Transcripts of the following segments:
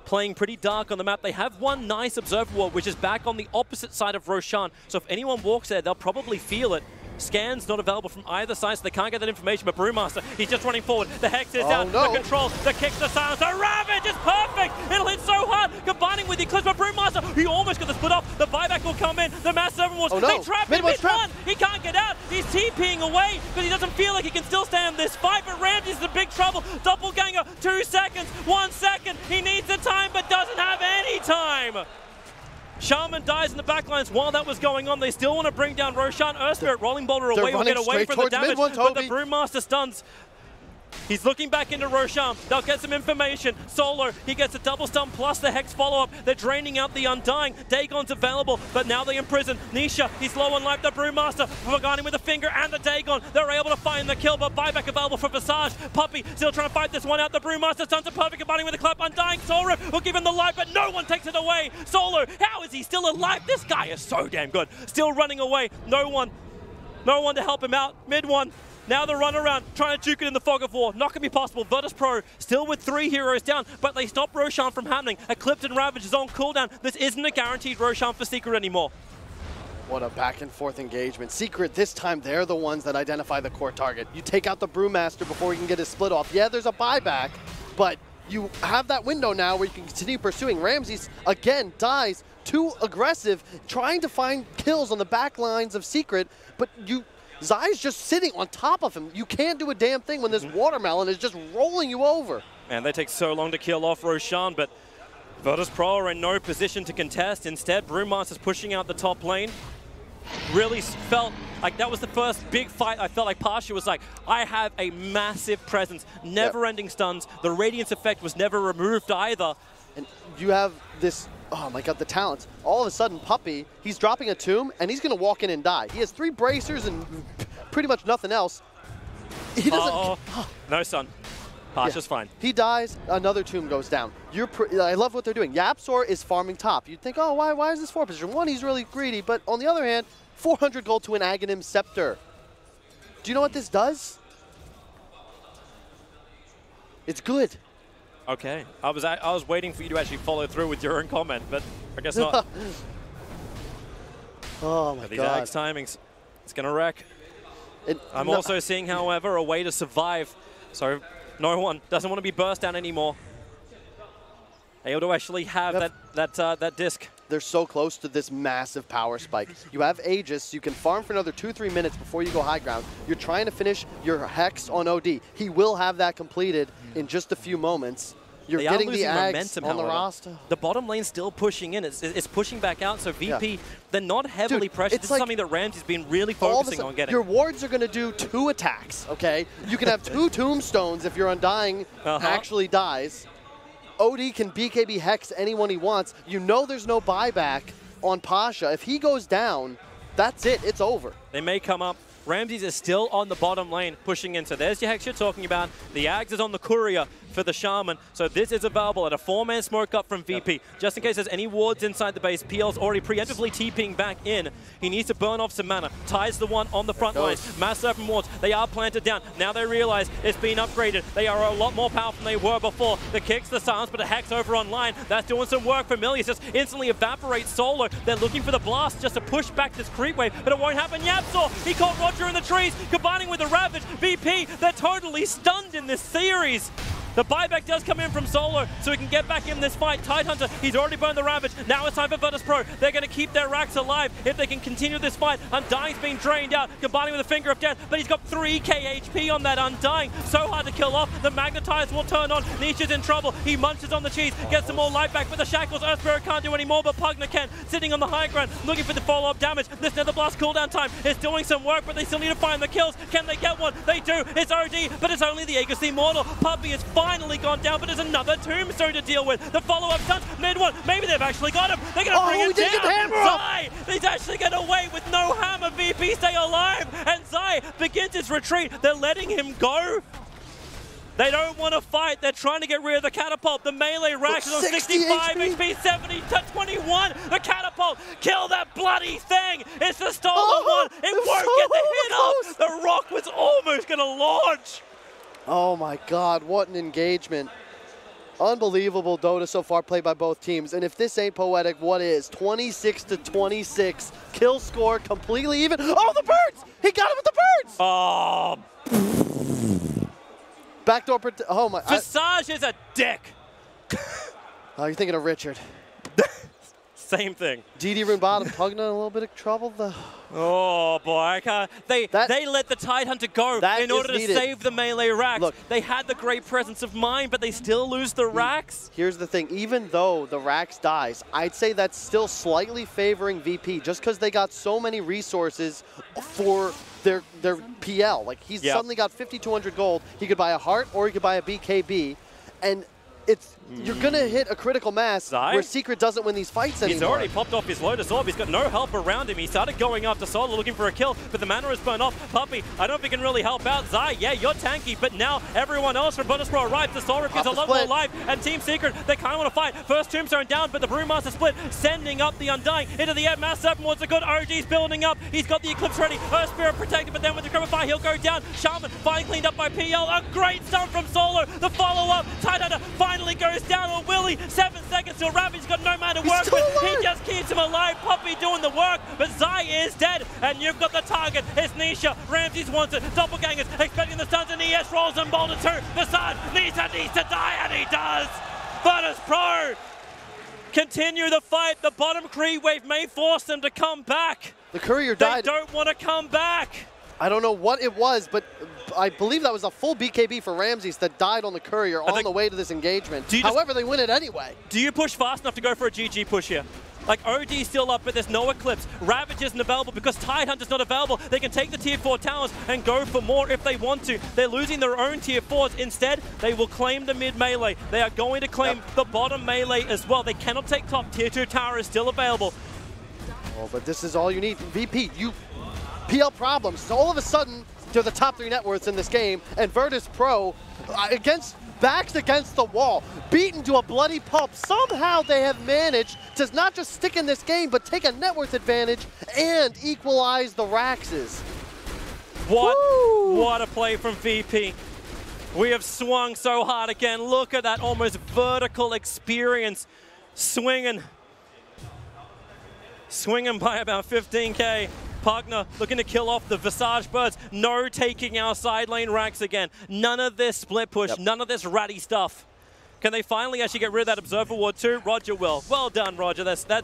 playing pretty dark on the map. They have one nice observer wall, which is back on the opposite side of Roshan. So if anyone walks there, they'll probably feel it. Scans not available from either side, so they can't get that information. But Brewmaster, he's just running forward. The Hex is down. No. The control, the kick, the silence. The Ravage is perfect. It'll hit so hard. Combining with the Eclipse, but Brewmaster, he almost got the split off. The buyback will come in. The Mass Servant Wars. They trap him. Mid-1. He can't get out. He's TPing away because he doesn't feel like he can still stay in this fight. But Ramsey's in big trouble. Doppelganger, 2 seconds, 1 second. He needs the time, but doesn't have any time. Shaman dies in the backlines while that was going on. They still want to bring down Roshan. Earthspirit rolling boulder away will get away from the damage, but the Brewmaster stuns. He's looking back into Roshan. They'll get some information. Solo, he gets a double stun plus the Hex follow-up. They're draining out the Undying. Dagon's available, but now they imprison. Nisha, he's low on life. The Brewmaster, forgotten with the finger and the Dagon. They're able to find the kill, but buyback available for Visage. Puppey still trying to fight this one out. The Brewmaster stuns are perfect, combining with the clap. Undying Solo will give him the life, but no one takes it away. Solo, how is he still alive? This guy is so damn good. Still running away. No one to help him out. Mid-1. Now the run around, trying to juke it in the fog of war. Not going to be possible. Virtus Pro still with 3 heroes down, but they stop Roshan from happening. Eclipse and Ravage is on cooldown. This isn't a guaranteed Roshan for Secret anymore. What a back and forth engagement. Secret, this time they're the ones that identify the core target. You take out the Brewmaster before he can get his split off. Yeah, there's a buyback, but you have that window now where you can continue pursuing. Ramses, again, dies. Too aggressive, trying to find kills on the back lines of Secret, but Zai's just sitting on top of him. You can't do a damn thing when this watermelon is just rolling you over. And they take so long to kill off Roshan, but Virtus Pro are in no position to contest. Instead, Brewmaster's pushing out the top lane. Really felt like that was the first big fight. I felt like Pasha was like, I have a massive presence, never-ending stuns. The Radiance effect was never removed either. And you have this, oh my god, the talents. All of a sudden, Puppey, he's dropping a tomb, and he's going to walk in and die. He has 3 bracers and pretty much nothing else. He doesn't... No stun. Pasha's fine. He dies, another tomb goes down. I love what they're doing. Yapzor is farming top. You'd think, oh, why is this 4 position? 1, he's really greedy, but on the other hand, 400 gold to an Aghanim Scepter. Do you know what this does? It's good. Okay, I was waiting for you to actually follow through with your own comment, but I guess not. Oh my god. These Axe timings, it's gonna wreck. I'm also seeing, however, a way to survive. So no one doesn't want to be burst down anymore. Able to actually have that disc. They're so close to this massive power spike. You have Aegis, you can farm for another 2-3 minutes before you go high ground. You're trying to finish your Hex on OD. He will have that completed in just a few moments. You're getting the Ags on the roster. The bottom lane's still pushing in. It's pushing back out, so VP, they're not heavily pressured. This is something that Ramsey's been really focusing on getting. Your wards are going to do 2 attacks, okay? You can have 2 tombstones if your Undying actually dies. OD can BKB Hex anyone he wants. You know there's no buyback on Pasha. If he goes down, that's it. It's over. They may come up. Ramses is still on the bottom lane pushing in. So there's your Hex you're talking about. The Ags is on the courier for the Shaman. So this is available at a 4-man smoke up from VP. Just in case there's any wards inside the base, PL's already preemptively TPing back in. He needs to burn off some mana. Ties the one on the front lines. Mass Serpent wards, they are planted down. Now they realize it's been upgraded. They are a lot more powerful than they were before. The kicks, the silence, but a Hex over online. That's doing some work. Familius just instantly evaporates Solo. They're looking for the blast just to push back this creep wave, but it won't happen. Yapzor, he caught Roger in the trees, combining with the Ravage. VP, they're totally stunned in this series. The buyback does come in from Solo, so he can get back in this fight. Tidehunter, he's already burned the Ravage. Now it's time for Virtus Pro. They're going to keep their racks alive if they can continue this fight. Undying's being drained out, combining with a Finger of Death, but he's got 3k HP on that Undying. So hard to kill off. The Magnetize will turn on. Nisha's in trouble. He munches on the cheese, gets some more life back, but the Shackles, Earthspirit can't do any more, but Pugna can. Sitting on the high ground, looking for the follow-up damage. This Nether Blast cooldown time is doing some work, but they still need to find the kills. Can they get one? They do. It's OD, but it's only the Aegis Immortal. Puppey has finally gone down, but there's another tombstone to deal with. The follow-up stunts, mid-1. Maybe they've actually got him. They're going to bring him down. Zai, he's actually going to wait with no hammer. VP stay alive, and Zai begins his retreat. They're letting him go. They don't want to fight. They're trying to get rid of the catapult. The melee racks is on 65 HP, 70 to 21. The catapult, kill that bloody thing. It's the stolen one. It won't get the hit off. The rock was almost going to launch. Oh my god, what an engagement. Unbelievable Dota so far played by both teams. And if this ain't poetic, what is? 26-26. Kill score completely even. Oh, the birds! He got it with the birds! Oh. Backdoor. Oh, my. Visage is a dick. Oh, you're thinking of Richard. Same thing. DD Rune bottom. Pugna in a little bit of trouble, though. Oh, boy. I can't. They let the Tidehunter go in order to save the melee racks. Look, they had the great presence of mind, but they still lose the racks. Here's the thing. Even though the racks dies, I'd say that's still slightly favoring VP just because they got so many resources for their PL. Like, he's suddenly got 5,200 gold. He could buy a heart or he could buy a BKB. And you're going to hit a critical mass where Secret doesn't win these fights anymore. He's already popped off his Lotus Orb. He's got no help around him. He started going after Solo looking for a kill, but the mana is burned off. Puppey, I don't know if he can really help out. Zai, yeah, you're tanky, but now everyone else from VIRTUS Pro arrives. The Soul Rip gets a lot more life, and Team Secret, they kind of want to fight. First Tombstone down, but the Brewmaster split, sending up the Undying into the air. Mass Serpent wants a good OG's building up. He's got the Eclipse ready. Earth Spirit protected, but then with the Criminal Fire, he'll go down. Shaman finally cleaned up by PL. A great start from Solo. The follow-up. Tidehunter finally goes down. Willie, 7 seconds till Ravage got no man to work with. He just keeps him alive. Puppey doing the work, but Zai is dead. And you've got the target. It's Nisha. Ramses wants it. Doppelgangers expecting the stuns, and ES rolls and Boulder 2. Visage needs to die, and he does. VIRTUS Pro continue the fight. The bottom creep wave may force them to come back. The Courier died. They don't want to come back. I don't know what it was, but I believe that was a full BKB for Ramses that died on the Courier on the way to this engagement. However, they win it anyway. Do you push fast enough to go for a GG push here? Like, OD's still up, but there's no Eclipse. Ravage isn't available because Tidehunter's not available. They can take the tier 4 towers and go for more if they want to. They're losing their own tier 4s. Instead, they will claim the mid melee. They are going to claim the bottom melee as well. They cannot take top. Tier 2 tower is still available. Oh, but this is all you need. VP, PL problems. So all of a sudden, they're the top 3 net worths in this game, and VIRTUS Pro backs against the wall, beaten to a bloody pulp. Somehow they have managed to not just stick in this game, but take a net worth advantage and equalize the Raxes. What a play from VP. We have swung so hard again. Look at that almost vertical experience. Swinging by about 15K. Pugna looking to kill off the Visage birds. No taking our side lane racks again. None of this split push, none of this ratty stuff. Can they finally actually get rid of that Observer Ward too? Roger will. Well done, Roger. That's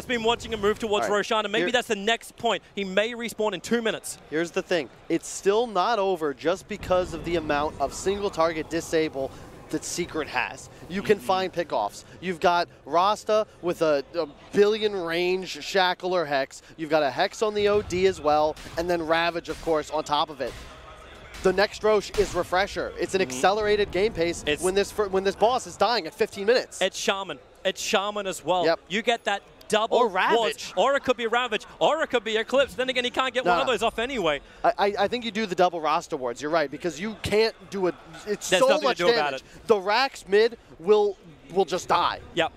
been watching him move towards Roshan, and maybe that's the next point. He may respawn in 2 minutes. Here's the thing. It's still not over just because of the amount of single target disable that Secret has. You can find pickoffs. You've got Rasta with a billion range Shackle or Hex. You've got a Hex on the OD as well, and then Ravage, of course, on top of it. The next Roche is Refresher. It's an accelerated game pace when this boss is dying at 15 minutes. It's Shaman. It's Shaman as well. Yep. You get that double or Ravage. Or it could be Ravage, or it could be Eclipse. Then again, he can't get one of those off anyway. I think you do the double roster wards. You're right, because you can't do it. It's There's so much to do damage. about it. The Rax mid will just die. Yep.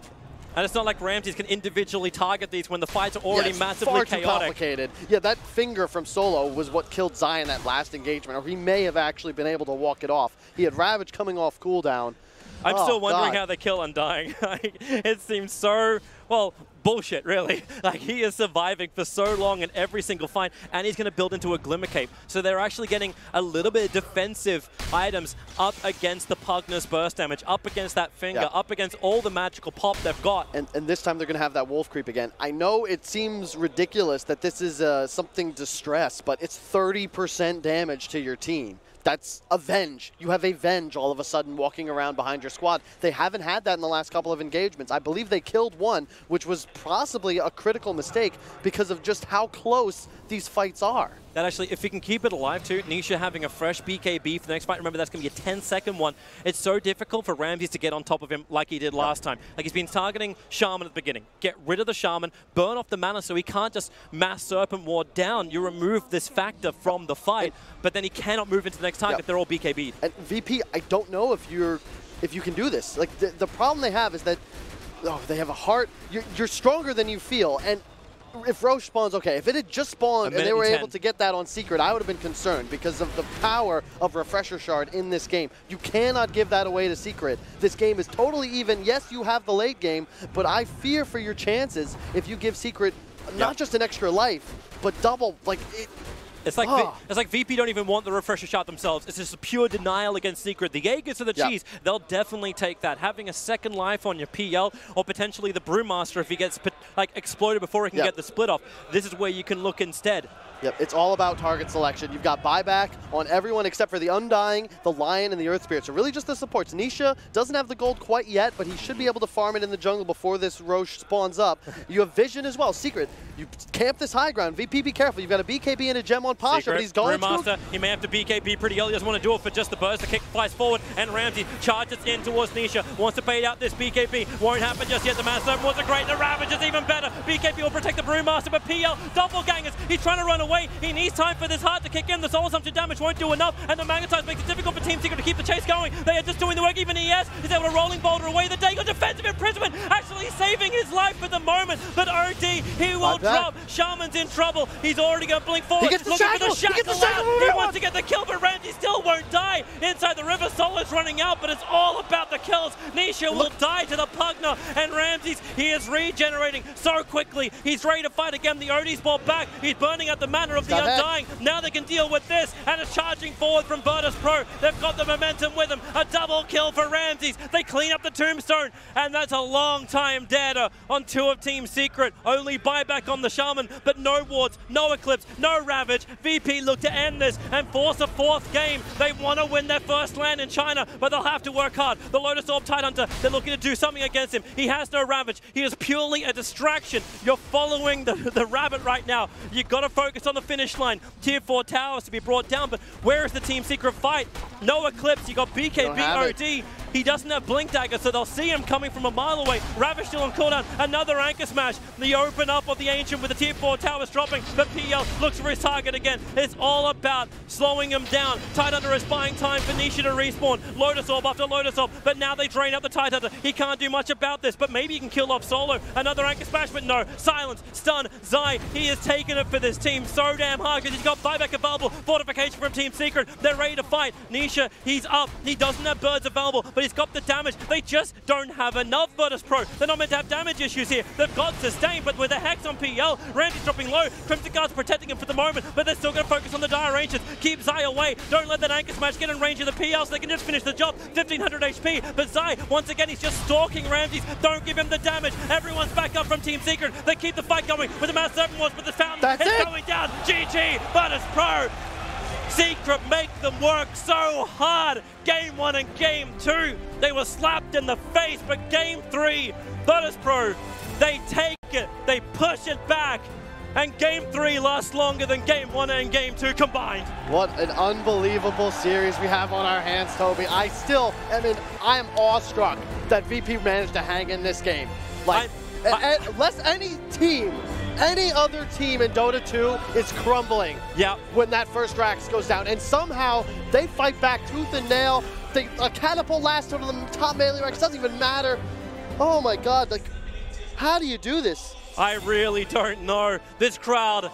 And it's not like Ramses can individually target these when the fights are already massively far chaotic. Too complicated. Yeah, that finger from Solo was what killed Zion that last engagement, or he may have actually been able to walk it off. He had Ravage coming off cooldown. I'm still wondering how they kill Undying. It seems so, well, bullshit, really. Like, he is surviving for so long in every single fight, and he's going to build into a Glimmer Cape. So they're actually getting a little bit of defensive items up against the Pugna's burst damage, up against that finger, up against all the magical pop they've got. And this time they're going to have that wolf creep again. I know it seems ridiculous that this is something distress, but it's 30% damage to your team. That's a Venge. You have a Venge all of a sudden walking around behind your squad. They haven't had that in the last couple of engagements. I believe they killed one, which was possibly a critical mistake because of just how close these fights are. That actually, if he can keep it alive too, Nisha having a fresh BKB for the next fight, remember that's going to be a 10-second one. It's so difficult for Ramses to get on top of him like he did last time. Like, he's been targeting Shaman at the beginning. Get rid of the Shaman, burn off the mana so he can't just mass Serpent Ward down. You remove this factor from the fight, but then he cannot move into the next target if they're all BKB'd. And VP, I don't know if you can do this. Like, the problem they have is that they have a heart. You're stronger than you feel, and if Roche spawns, okay, if it had just spawned and they were able to get that on Secret, I would have been concerned because of the power of Refresher Shard in this game. You cannot give that away to Secret. This game is totally even. Yes, you have the late game, but I fear for your chances if you give Secret not just an extra life, but double, like it. It's like VP don't even want the Refresher Shot themselves. It's just a pure denial against Secret. The Jaegers are the cheese. They'll definitely take that. Having a second life on your PL or potentially the Brewmaster if he gets like exploded before he can get the split off. This is where you can look instead. Yep, it's all about target selection. You've got buyback on everyone except for the Undying, the Lion, and the Earth Spirit. So really just the supports. Nisha doesn't have the gold quite yet, but he should be able to farm it in the jungle before this Roche spawns up. You have Vision as well. Secret, you camp this high ground. VP, be careful. You've got a BKB and a gem on Pasha, Secret, but he's going Brewmaster, he may have to BKB pretty early. Doesn't want to do it for just the burst. The kick flies forward, and Ramsey charges in towards Nisha. Wants to bait out this BKB. Won't happen just yet. The Master wasn't great. The Ravage is even better. BKB will protect the Brewmaster, but PL, doppelgangers. He's trying to run away. He needs time for this heart to kick in. The soul assumption damage won't do enough, and the Magnetize makes it difficult for Team Secret to keep the chase going. They are just doing the work. Even ES is able to rolling boulder away. The Dagon defensive imprisonment actually saving his life for the moment, but OD, he will drop. Shaman's in trouble. He's already going to blink forward. He gets the shackle. He wants to get the kill, but Ramsey still won't die. Inside the river, Solo's running out, but it's all about the kills. Nisha will die to the Pugner, and Ramsey's, he is regenerating so quickly. He's ready to fight again. The OD's ball back. He's burning out the mana of the Undying. Now they can deal with this, and it's charging forward from VIRTUS Pro. They've got the momentum with them. A double kill for Ramses. They clean up the tombstone, and that's a long time dead on two of Team Secret. Only buyback on the Shaman, but no wards, no Eclipse, no Ravage. VP look to end this and force a fourth game. They want to win their first land in China, but they'll have to work hard. The Lotus Orb Tidehunter, they're looking to do something against him. He has no Ravage. He is purely a distraction. You're following the rabbit right now. You've got to focus on the finish line. Tier 4 towers to be brought down, but where is the Team Secret fight? No Eclipse, you got BKB OD. He doesn't have Blink Dagger, so they'll see him coming from a mile away. Ravage still on cooldown. Another Anchor Smash. The open up of the Ancient with the Tier 4 towers dropping, but PL looks for his target again. It's all about slowing him down. Tidehunter is buying time for Nisha to respawn. Lotus Orb after Lotus Orb, but now they drain up the Tidehunter. He can't do much about this, but maybe he can kill off Solo. Another Anchor Smash, but no. Silence, stun, Zai. He has taken it for this team so damn hard because he's got buyback available. Fortification from Team Secret. They're ready to fight. Nisha, he's up. He doesn't have birds available, but he's got the damage. They just don't have enough VIRTUS Pro. They're not meant to have damage issues here. They've got sustain, but with a Hex on PL, Ramsey's dropping low. Crimson Guard's protecting him for the moment, but they're still going to focus on the Dire Ancients. Keep Zai away. Don't let that Anchor Smash get in range of the PL so they can just finish the job. 1500 HP, but Zai, once again, he's just stalking Ramses. Don't give him the damage. Everyone's back up from Team Secret. They keep the fight going with the Mass Serpent Wars, but the fountain is going down. GG, VIRTUS Pro. Secret make them work so hard. Game 1 and Game 2, they were slapped in the face, but Game 3, VIRTUS Pro, they take it, they push it back, and Game 3 lasts longer than Game 1 and Game 2 combined. What an unbelievable series we have on our hands, Toby. I am awestruck that VP managed to hang in this game. Like, unless any other team in Dota 2 is crumbling when that first Rax goes down. And somehow they fight back tooth and nail. A catapult lasts over the top melee Rax, doesn't even matter. Oh my God, like, how do you do this? I really don't know. This crowd,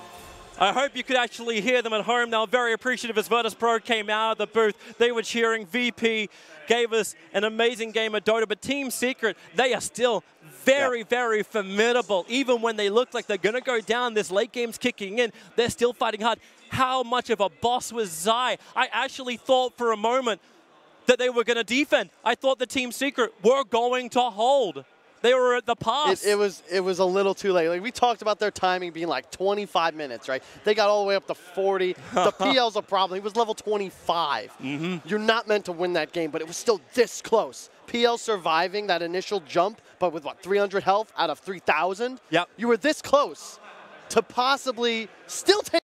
I hope you could actually hear them at home. They were very appreciative as VIRTUS Pro came out of the booth. They were cheering. VP gave us an amazing game of Dota, but Team Secret, they are still very, very formidable. Even when they look like they're going to go down, this late game's kicking in, they're still fighting hard. How much of a boss was Zai? I actually thought for a moment that they were going to defend. I thought the Team Secret were going to hold. They were at the pass. It was a little too late. Like, we talked about their timing being like 25 minutes, right? They got all the way up to 40. The PL's a problem. He was level 25. You're not meant to win that game, but it was still this close. PL surviving that initial jump, but with what, 300 health out of 3,000? Yep. You were this close to possibly still take